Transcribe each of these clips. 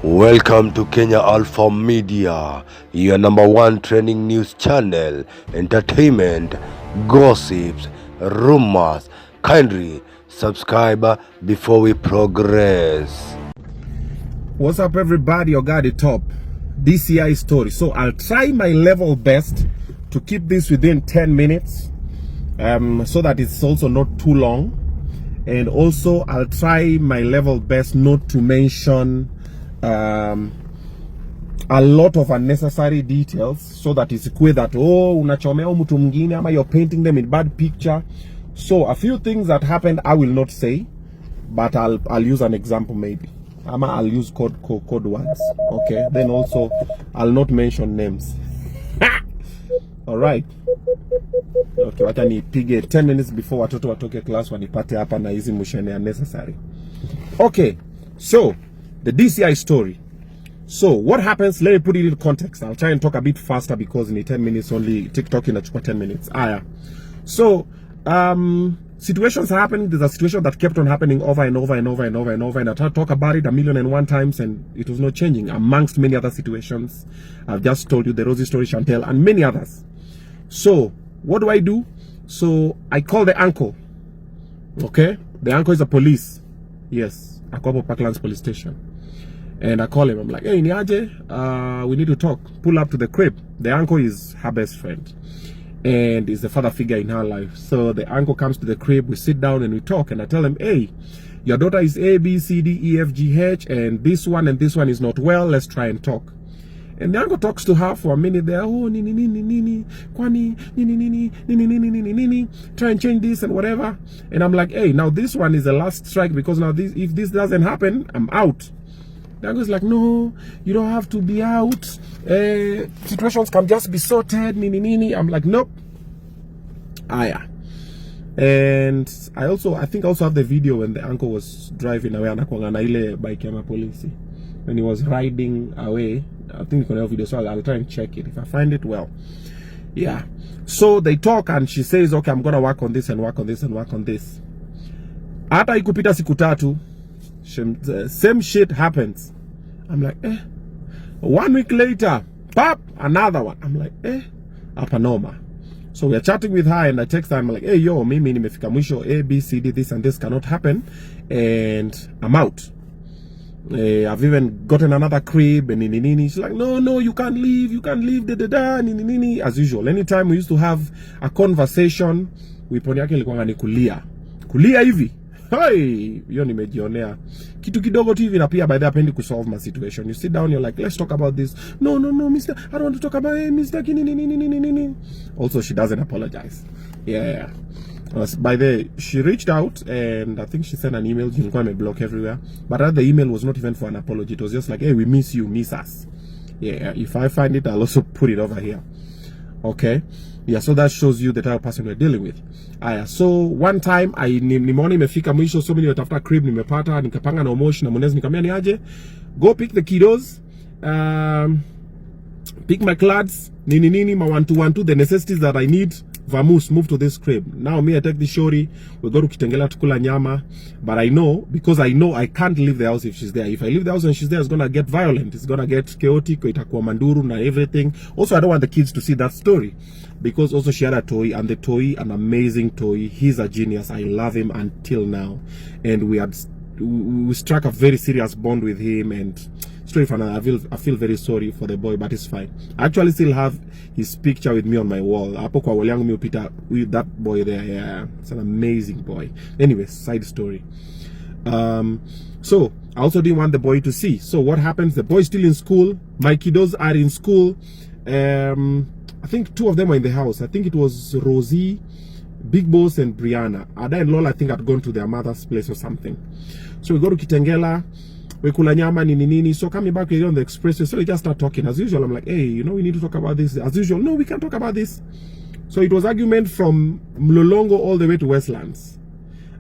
Welcome to Kenya Alpha Media, your number one trending news channel, entertainment, gossips, rumors. Kindly subscribe before we progress. What's up everybody, your guy the top, DCI story. So I'll try my level best to keep this within 10 minutes so that it's also not too long. And also I'll try my level best not to mention a lot of unnecessary details, so that it's clear that unachomea mtu mwingine ama you're painting them in bad picture. So a few things that happened I will not say, but I'll use an example maybe. I'll use code words. Okay, then also I'll not mention names. All right. Okay, wacha nipige 10 minutes before watoto watoke class wanipate hapa na hizi mushene unnecessary. Okay, so the DCI story. So what happens, let me put it in context. I'll try and talk a bit faster because in 10 minutes only, TikTok inachukua 10 minutes. So situations happened. There's a situation that kept on happening over and over and over and over and over, and I tried to talk about it 1,001 times and it was not changing, amongst many other situations. I've just told you the Rosie story, Chantel, and many others. So what do? So I call the uncle. Okay, the uncle is a police. Yes, Akobo Parklands police station. And I call him. I'm like, hey, Niaje, we need to talk. Pull up to the crib. The uncle is her best friend and is the father figure in her life. So the uncle comes to the crib. We sit down and we talk. And I tell him, hey, your daughter is A, B, C, D, E, F, G, H, and this one is not well. Let's try and talk. And the uncle talks to her for a minute there. Oh, nini, kwani, nini, try and change this and whatever. And I'm like, hey, now this one is the last strike, because now if this doesn't happen, I'm out. The uncle's like, no, you don't have to be out. Situations can just be sorted, nini. I'm like, nope. And I think I also have the video when the uncle was driving away na ile bike ya police. When he was riding away, I think you can have video, so I'll try and check it. If I find it, well, yeah. So they talk and she says, okay, I'm gonna work on this and work on this and work on this. Hata ikupita siku tatu, same shit happens. I'm like, 1 week later, pop, another one. I'm like, apanoma. So we're chatting with her and I text her. I'm like, hey, yo, mimi nimefika mwisho, A, B, C, D, this and this cannot happen, and I'm out. I've even gotten another crib and nini. She's like, no, you can't leave, nini. As usual, anytime we used to have a conversation, wiponi yake ilikuwa ni kulia hivi. Hey, yo nimejionea kitu kidogo tu hivi, na pia by the way kusolve my situation. You sit down, you're like, let's talk about this. No, mister, I don't want to talk about it, mister. Nini. Also, she doesn't apologize. Yeah. By the way, she reached out and I think she sent an email. You can block everywhere, but the email was not even for an apology. It was just like, hey, we miss you, miss us. Yeah, if I find it, I'll also put it over here. Okay. Yeah, so that shows you the type of person we're dealing with. So one time nimeona imefika mwisho, so mimi natafuta crib nimepata, nikapanga na Omosh na Monezi, nikamwambia niaje, go pick the kiddos, pick my clothes, nini ma 1-2, the necessities that I need. Vamus, move to this crib. Now me, I take the shorty, we go to Kitengela to kula nyama, but I know I can't leave the house if she's there. If I leave the house and she's there, it's gonna get violent, it's gonna get chaotic, itakuwa manduru na everything. Also, I don't want the kids to see that story, because also she had a toy, and the toy, an amazing toy. He's a genius. I love him until now, and we struck a very serious bond with him. And straight from I feel very sorry for the boy, but it's fine. I actually still have his picture with me on my wall. Hapo kwa wall yangu miupita with that boy there. Yeah, it's an amazing boy. Anyway, side story. So I also didn't want the boy to see. So what happens? The boy's still in school. My kiddos are in school. I think 2 of them are in the house. I think it was Rosie, Big Boss, and Brianna. Ada and Lola, I think, had gone to their mother's place or something. So we go to Kitengela. We kula nyama nini. So coming back, we're on the expressway. So we just start talking as usual. I'm like, hey, we need to talk about this. As usual, no, we can't talk about this. So it was argument from Mlolongo all the way to Westlands.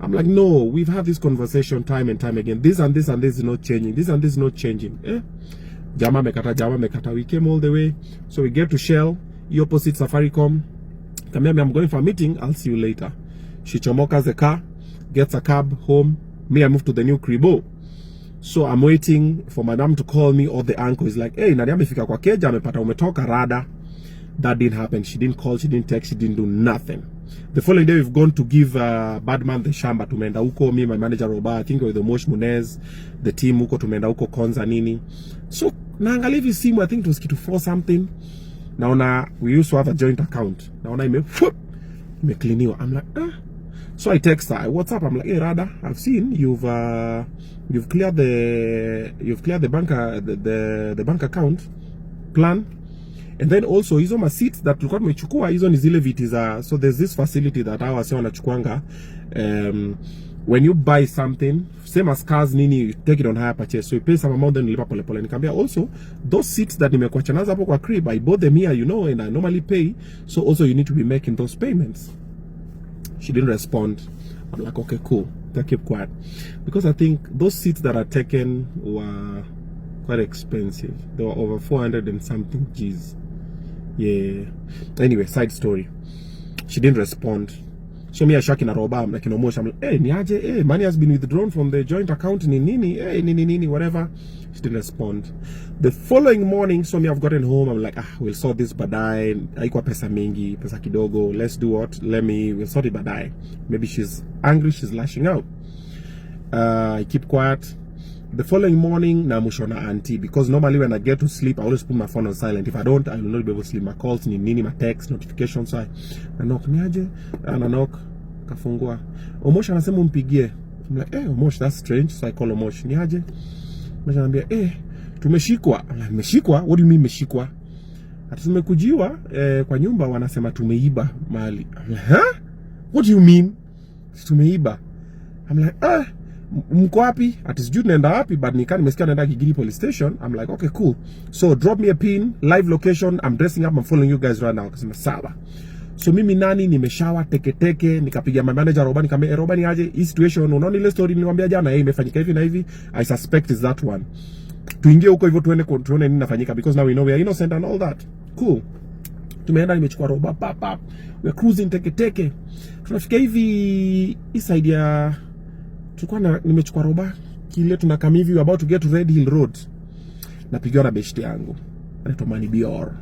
I'm like, no, we've had this conversation time and time again. This and this and this is not changing. This and this is not changing. Jama mekata. We came all the way. So we get to Shell, opposite Safaricom. Kamiyami, I'm going for a meeting. I'll see you later. She chomokas the car, gets a cab home. Me, I move to the new Kribo. So I'm waiting for madam to call me, or the uncle is like, hey, Nadia amefika kwa keja, amepata umetoka rada. That didn't happen. She didn't call, she didn't text, she didn't do nothing. The following day we've gone to give Badman the shamba. Tumeenda huko, me, my manager Roba, I think with the Mosh Munez, the team huko, tumeenda huko Konza nini. So naangalia hivi simu, I think it was kitu 4 something. Naona we used to have a joint account. Naona imecleaniwa. I'm like, So I text her, what's up? I'm like, hey Rada, I've seen you've cleared the bank account plan. And then also hizo ma seats that tulikuwa tumechukua, hizo ni zile viti za, so there's this facility that hawa wase wanachukuanga when you buy something same as cars nini, you take it on hire purchase, so you pay some amount then you lipa pole pole. Nikamwambia also those seats that nimekuacha nazo hapo kwa crib, I bought them here, you know, and I normally pay, so also you need to be making those payments. She didn't respond. I'm like, okay, cool. I keep quiet because I think those seats that are taken were quite expensive. They were over 400 and something G's. Yeah. Anyway, side story. She didn't respond. So me a shock in a roba. I'm like, you know, I'm like, hey, niaje, hey, money has been withdrawn from the joint account, nini, hey, nini, whatever. She didn't respond. The following morning, so me I've gotten home. I'm like, we'll sort this badai. Haikuwa pesa mingi, pesa kidogo. Let's do what? We'll sort it badai. Maybe she's angry, she's lashing out. I keep quiet. The following morning, namushwa na auntie, because normally when I get to sleep, I always put my phone on silent. If I don't, I will not be able to sleep. My calls, nini, my text, notifications. So I knock, niaje, and I knock, kafungua. Omosh anasema umpigie. I'm like, hey, Omosh, that's strange. So I call Omosh, niaje. Omosh anambia, hey, tumeshikwa. I'm like, meshikwa? What do you mean meshikwa? Ati tumekujiwa kwa nyumba wanasema tumeiba mali. I'm like, huh? What do you mean? Tumeiba. I'm like, mko wapi? Ati sijui tunaenda wapi, but nimesikia naenda Gigiri police station. I'm like, okay, cool. So drop me a pin, live location. I'm dressing up, I'm following you guys right now. Akasema sawa. So mimi nani nimeshawa teke nikapiga my manager Roba, nikamwambia Roba ni aje hii situation, unaona ile story niliwaambia jana, imefanyika hivi na hivi. I suspect is that one. Tuingie huko hivyo tuone nini nafanyika, because now we know we are innocent and all that. Cool. Tumeenda, nimechukua Roba pap. We are cruising teke. Tunafika hivi side ya tulikuwa nimechukua Roba kile tunakam hivi, we about to get to Red Hill Road. Napigiwa na beshte yangu anaitwa Mani Bior.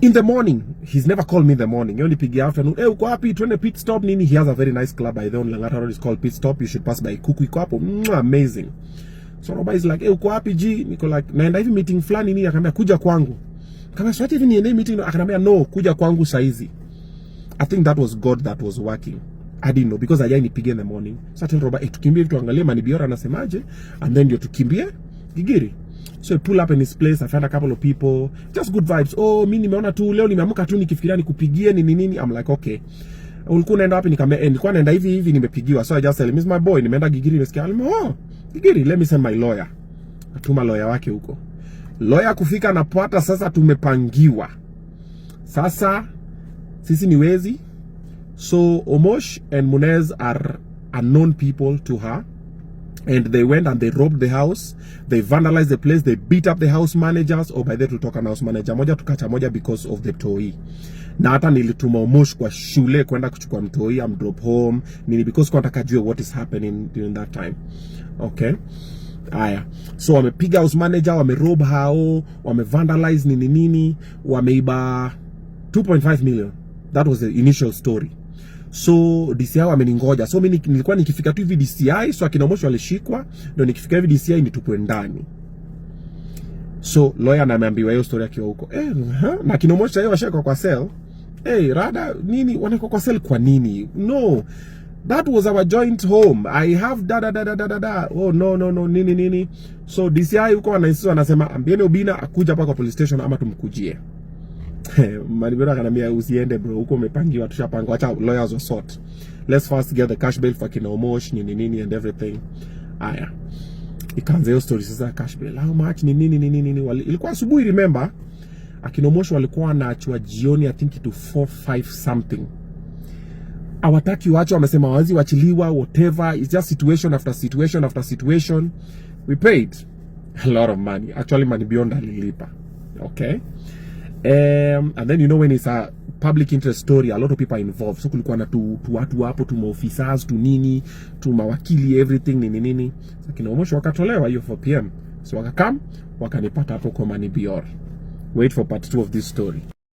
In the morning, he's never called me in the morning. He only pigia afternoon. Hey, uko wapi? Tuende pit stop nini? He has a very nice club by the on Langata Road. It's called Pit Stop. You should pass by. Kuku iko hapo. Amazing. So Roba is like, hey, uko wapi G? Niko like, naenda hivi meeting fulani nini? Akamwambia kuja kwangu. Kama swati hivi niende meeting, akanambia no, kuja kwangu saizi. I think that was God that was working. I didn't know, because ajai nipigie in the morning. So I tell Roba, tukimbie tuangalie Mani Biora anasemaje, and then ndio tukimbie Gigiri. So I pull up in his place, I find a couple of people, just good vibes. Oh, mimi nimeona tu leo nimeamka tu nikifikiria nikupigie nini. I'm like, okay. Ulikuwa unaenda wapi? Nikamwambia nilikuwa naenda hivi nimepigiwa. So I just tell him, my boy, nimeenda Gigiri, nimesikia. Oh, Gigiri, let me send my lawyer. Atuma lawyer wake huko. Lawyer kufika napata sasa tumepangiwa. Sasa sisi ni wezi. So Omosh and Munez are unknown people to her, and they went and they robbed the house, they vandalized the place, they beat up the house managers. By the tutoka na house manager moja tukacha moja because of the toy. Na hata nilituma Omosh kwa shule kwenda kuchukua mtoi am drop home nini, because kwa nataka jua what is happening during that time. Okay. Aya. So wamepiga house manager, wamerob hao, wamevandalize nini, wameiba 2.5 million. That was the initial story. So DCI wameningoja. So mimi nilikuwa nikifika tu hivi DCI, so akina Omosh walishikwa, ndio nikifika hivi DCI nitupwe ndani. So lawyer anaambiwa hiyo story akiwa huko. Na akina Omosh yeye washaka kwa cell. Rada nini wanako kwa cell kwa nini? No. That was our joint home. I have da. Oh no nini. So DCI huko anasema ambieni Obinna akuja hapa kwa police station ama tumkujie. Manibera kanambia usiende bro, huko umepangiwa, tushapanga, acha lawyers wa sort. Let's first get the cash bail for kina Omosh nini and everything. Aya. Ikaanza hiyo story sasa, cash bail. How much nini. Ilikuwa asubuhi, remember? Akina Omosh walikuwa naachwa jioni, I think to 4-5 something. Hawataki wacho, wamesema wazi wachiliwa, whatever. It's just situation after situation. We paid a lot of money. Actually Mani Beyond alilipa. Okay. And then you know when it's a public interest story, a lot of people are involved. So kulikuwa na tu watu hapo, tu maofficers, tu nini, tu mawakili, everything nini. So kina Omosho wakatolewa hiyo 4 PM. So wakakam, wakanipata hapo kwa Mani Bior. Wait for part 2 of this story.